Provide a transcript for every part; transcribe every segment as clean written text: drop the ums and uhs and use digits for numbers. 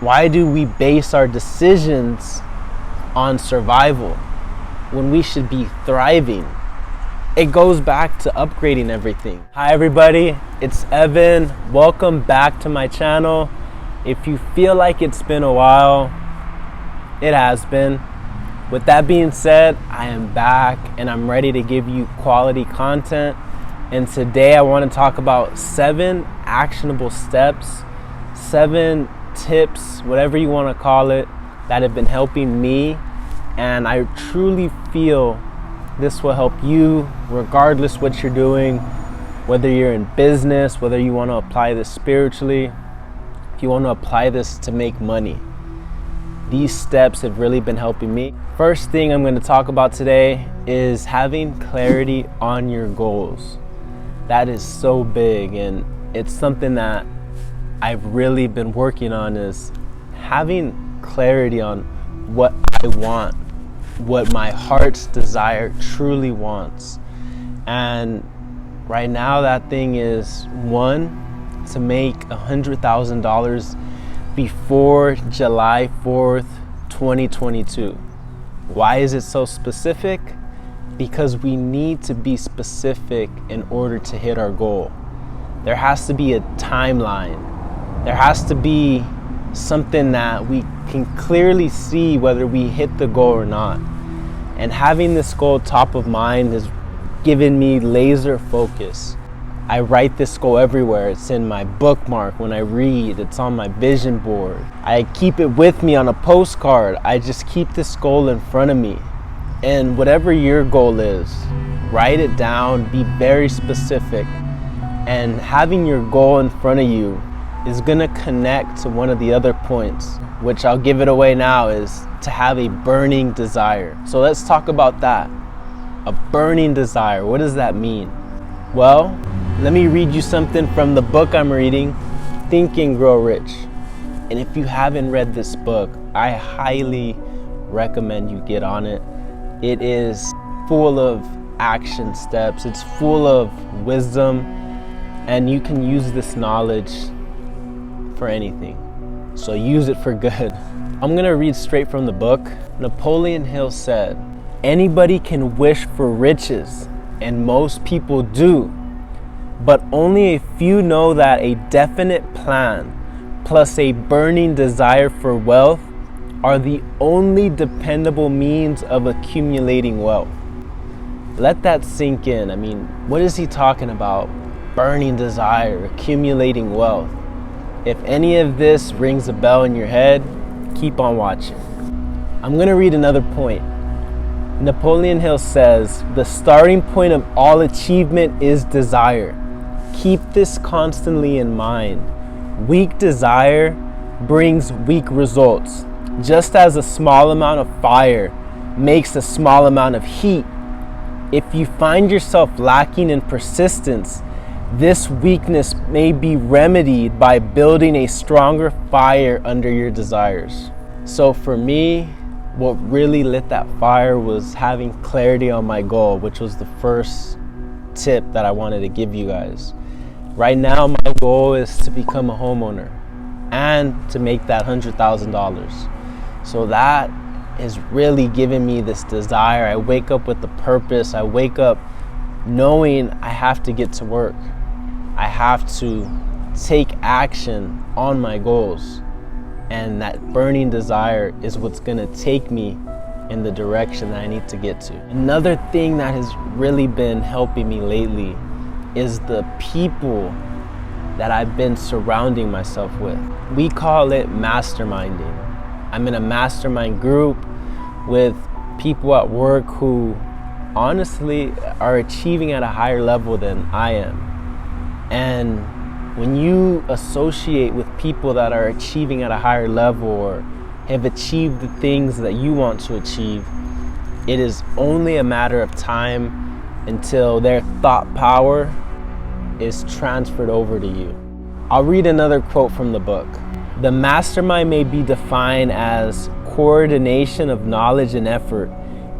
Why do we base our decisions on survival when we should be thriving? It goes back to upgrading everything. Hi everybody, it's Evan. Welcome back to my channel. If you feel like it's been a while, it has been. With that being said, I am back and I'm ready to give you quality content. And today I want to talk about 7 actionable steps, 7 tips, whatever you want to call it, that have been helping me. And I truly feel this will help you regardless what you're doing, whether you're in business, whether you want to apply this spiritually, if you want to apply this to make money. These steps have really been helping me. First thing I'm going to talk about today is having clarity on your goals. That is so big, and it's something that I've really been working on, is having clarity on what I want, what my heart's desire truly wants. And right now that thing is, 1, to make $100,000 before July 4th, 2022. Why is it so specific? Because we need to be specific in order to hit our goal. There has to be a timeline. There has to be something that we can clearly see whether we hit the goal or not. And having this goal top of mind has given me laser focus. I write this goal everywhere. It's in my bookmark when I read. It's on my vision board. I keep it with me on a postcard. I just keep this goal in front of me. And whatever your goal is, write it down, be very specific. And having your goal in front of you is gonna connect to one of the other points, which I'll give it away now, is to have a burning desire. So let's talk about that. A burning desire, what does that mean? Well, let me read you something from the book I'm reading, Think and Grow Rich. And if you haven't read this book, I highly recommend you get on it. It is full of action steps, it's full of wisdom, and you can use this knowledge for anything. So use it for good. I'm gonna read straight from the book. Napoleon Hill said, "Anybody can wish for riches, and most people do, but only a few know that a definite plan plus a burning desire for wealth are the only dependable means of accumulating wealth." Let that sink in. I mean, what is he talking about? Burning desire, accumulating wealth. If any of this rings a bell in your head, keep on watching. I'm going to read another point. Napoleon Hill says, "The starting point of all achievement is desire. Keep this constantly in mind. Weak desire brings weak results. Just as a small amount of fire makes a small amount of heat, if you find yourself lacking in persistence, this weakness may be remedied by building a stronger fire under your desires." So for me, what really lit that fire was having clarity on my goal, which was the first tip that I wanted to give you guys. Right now, my goal is to become a homeowner and to make that $100,000. So that is really giving me this desire. I wake up with the purpose. I wake up knowing I have to get to work. I have to take action on my goals. And that burning desire is what's gonna take me in the direction that I need to get to. Another thing that has really been helping me lately is the people that I've been surrounding myself with. We call it masterminding. I'm in a mastermind group with people at work who honestly are achieving at a higher level than I am. And when you associate with people that are achieving at a higher level or have achieved the things that you want to achieve, it is only a matter of time until their thought power is transferred over to you. I'll read another quote from the book. "The mastermind may be defined as coordination of knowledge and effort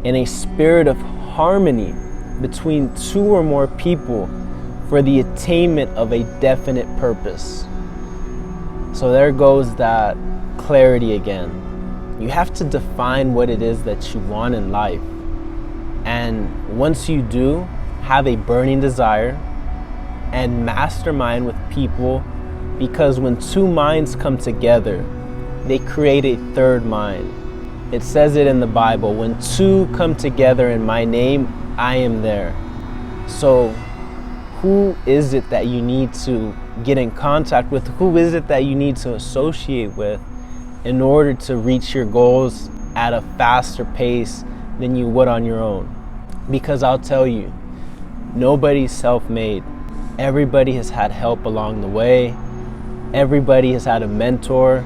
in a spirit of harmony between 2 or more people for the attainment of a definite purpose." So there goes that clarity again. You have to define what it is that you want in life. And once you do, have a burning desire and mastermind with people, because when two minds come together, they create a third mind. It says it in the Bible, when two come together in my name, I am there. So who is it that you need to get in contact with? Who is it that you need to associate with in order to reach your goals at a faster pace than you would on your own? Because I'll tell you, nobody's self-made. Everybody has had help along the way. Everybody has had a mentor.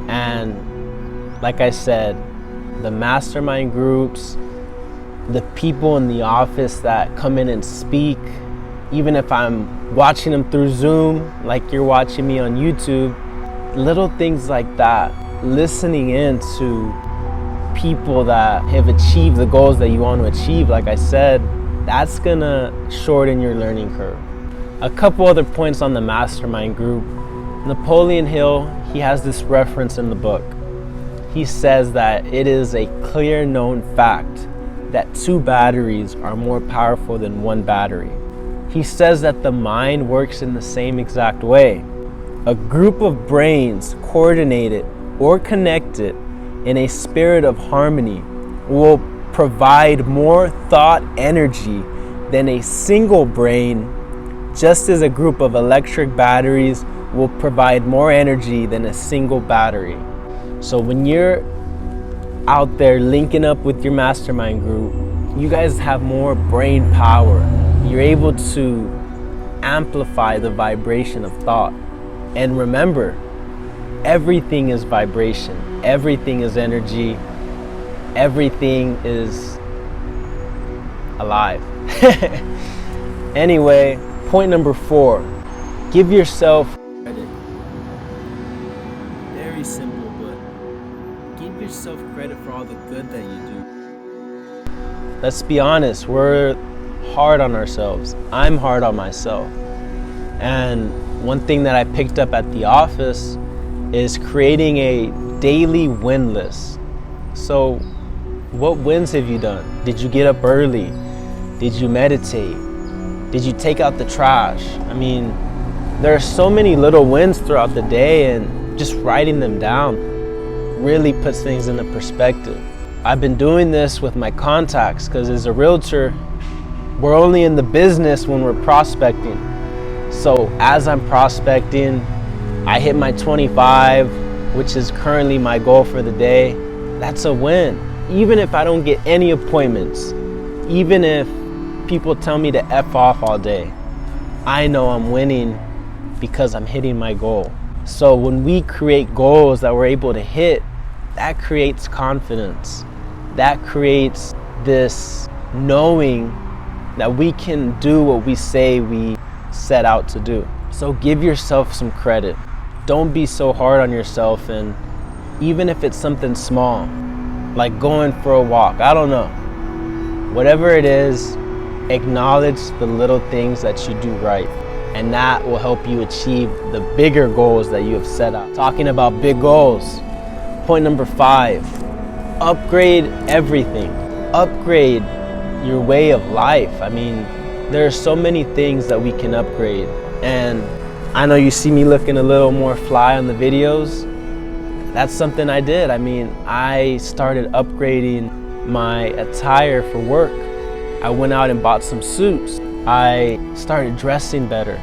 And like I said, the mastermind groups, the people in the office that come in and speak, even if I'm watching them through Zoom, like you're watching me on YouTube, little things like that, listening in to people that have achieved the goals that you want to achieve, like I said, that's gonna shorten your learning curve. A couple other points on the mastermind group. Napoleon Hill, he has this reference in the book. He says that it is a clear known fact that two batteries are more powerful than one battery. He says that the mind works in the same exact way. A group of brains coordinated or connected in a spirit of harmony will provide more thought energy than a single brain, just as a group of electric batteries will provide more energy than a single battery. So when you're out there linking up with your mastermind group, you guys have more brain power. You're able to amplify the vibration of thought. And remember, everything is vibration. Everything is energy. Everything is alive. Anyway, point number 4, give yourself credit. Very simple, but give yourself credit for all the good that you do. Let's be honest, we're hard on ourselves. I'm hard on myself. And one thing that I picked up at the office is creating a daily win list. So what wins have you done? Did you get up early? Did you meditate? Did you take out the trash? I mean, there are so many little wins throughout the day, and just writing them down really puts things into perspective. I've been doing this with my contacts because as a realtor, we're only in the business when we're prospecting. So as I'm prospecting, I hit my 25, which is currently my goal for the day. That's a win. Even if I don't get any appointments, even if people tell me to F off all day, I know I'm winning because I'm hitting my goal. So when we create goals that we're able to hit, that creates confidence. That creates this knowing that we can do what we say we set out to do. So give yourself some credit. Don't be so hard on yourself, and even if it's something small, like going for a walk, I don't know. Whatever it is, acknowledge the little things that you do right, and that will help you achieve the bigger goals that you have set out. Talking about big goals, point number 5, upgrade everything. Upgrade your way of life. I mean, there are so many things that we can upgrade, and I know you see me looking a little more fly on the videos. That's something I did. I mean, I started upgrading my attire for work. I went out and bought some suits. I started dressing better,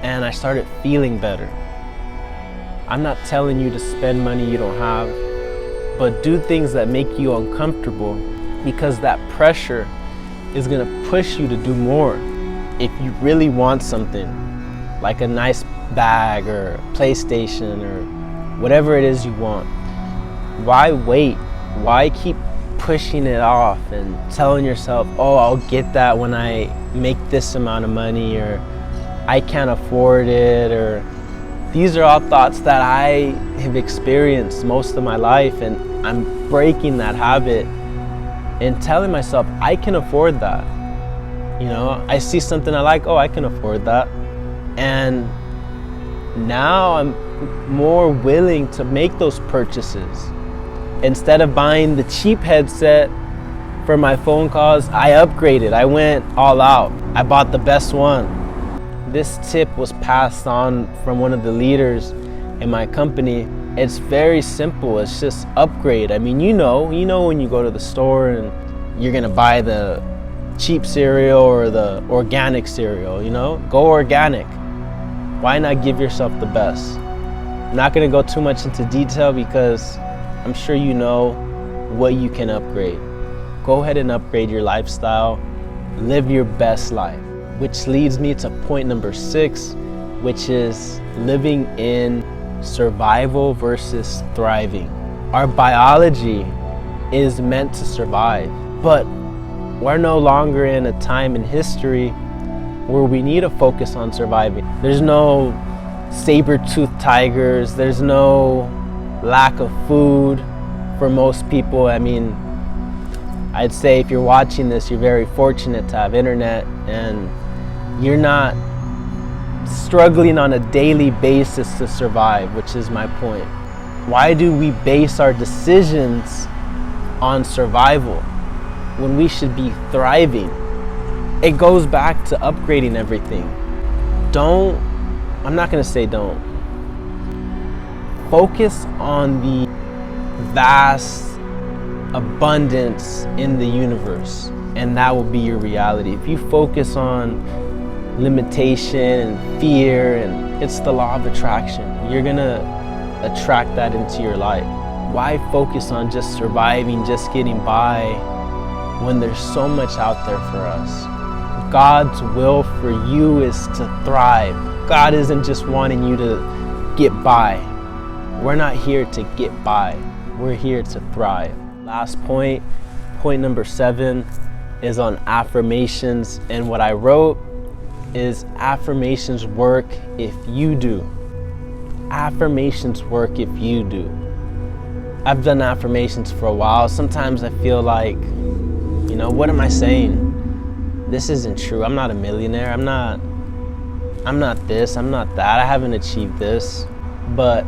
and I started feeling better. I'm not telling you to spend money you don't have, but do things that make you uncomfortable, because that pressure is gonna push you to do more. If you really want something, like a nice bag or a PlayStation or whatever it is you want, why wait? Why keep pushing it off and telling yourself, oh, I'll get that when I make this amount of money, or I can't afford it, or these are all thoughts that I have experienced most of my life, and I'm breaking that habit and telling myself I can afford that. You know, I see something I like, oh, I can afford that. And now I'm more willing to make those purchases. Instead of buying the cheap headset for my phone calls, I upgraded. I went all out. I bought the best one. This tip was passed on from one of the leaders in my company. It's very simple. It's just upgrade. I mean, you know when you go to the store and you're gonna buy the cheap cereal or the organic cereal, go organic. Why not give yourself the best? I'm not gonna go too much into detail because I'm sure you know what you can upgrade. Go ahead and upgrade your lifestyle. Live your best life. Which leads me to point number 6, which is living in survival versus thriving. Our biology is meant to survive, but we're no longer in a time in history where we need to focus on surviving. There's no saber-toothed tigers, there's no lack of food for most people. I mean, I'd say if you're watching this, you're very fortunate to have internet and you're not struggling on a daily basis to survive, which is my point. Why do we base our decisions on survival when we should be thriving? It goes back to upgrading everything. I'm not gonna say don't. Focus on the vast abundance in the universe, and that will be your reality. If you focus on limitation and fear, and it's the law of attraction, you're gonna attract that into your life. Why focus on just surviving, just getting by, when there's so much out there for us? God's will for you is to thrive. God isn't just wanting you to get by. We're not here to get by. We're here to thrive. Last point number 7, is on affirmations. And what I wrote is affirmations work if you do. Affirmations work if you do. I've done affirmations for a while. Sometimes I feel like, what am I saying? This isn't true. I'm not a millionaire. I'm not this. I'm not that. I haven't achieved this. But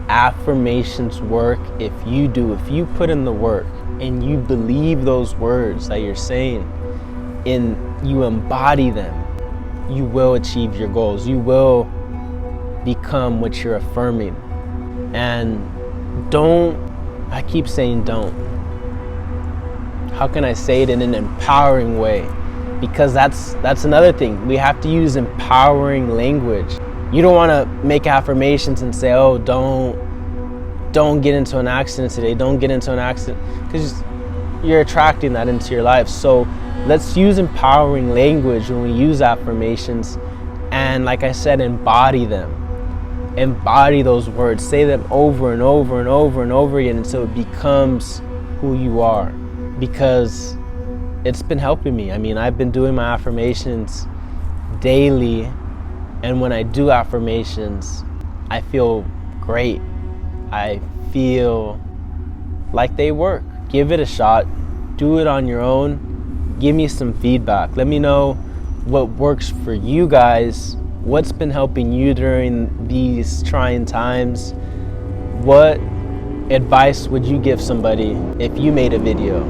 affirmations work if you do. If you put in the work and you believe those words that you're saying and you embody them, you will achieve your goals. You will become what you're affirming. And I keep saying don't. How can I say it in an empowering way? Because that's another thing. We have to use empowering language. You don't want to make affirmations and say, oh, don't get into an accident today. Don't get into an accident. Because you're attracting that into your life. So let's use empowering language when we use affirmations. And like I said, embody them. Embody those words. Say them over and over and over and over again until it becomes who you are. Because it's been helping me. I mean, I've been doing my affirmations daily. And when I do affirmations, I feel great. I feel like they work. Give it a shot. Do it on your own. Give me some feedback. Let me know what works for you guys. What's been helping you during these trying times? What advice would you give somebody if you made a video?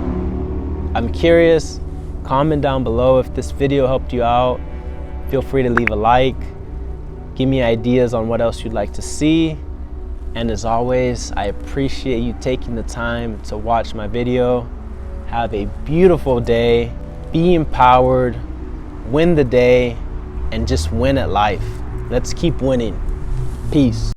I'm curious. Comment down below if this video helped you out. Feel free to leave a like. Give me ideas on what else you'd like to see. And as always, I appreciate you taking the time to watch my video. Have a beautiful day. Be empowered. Win the day. And just win at life. Let's keep winning. Peace.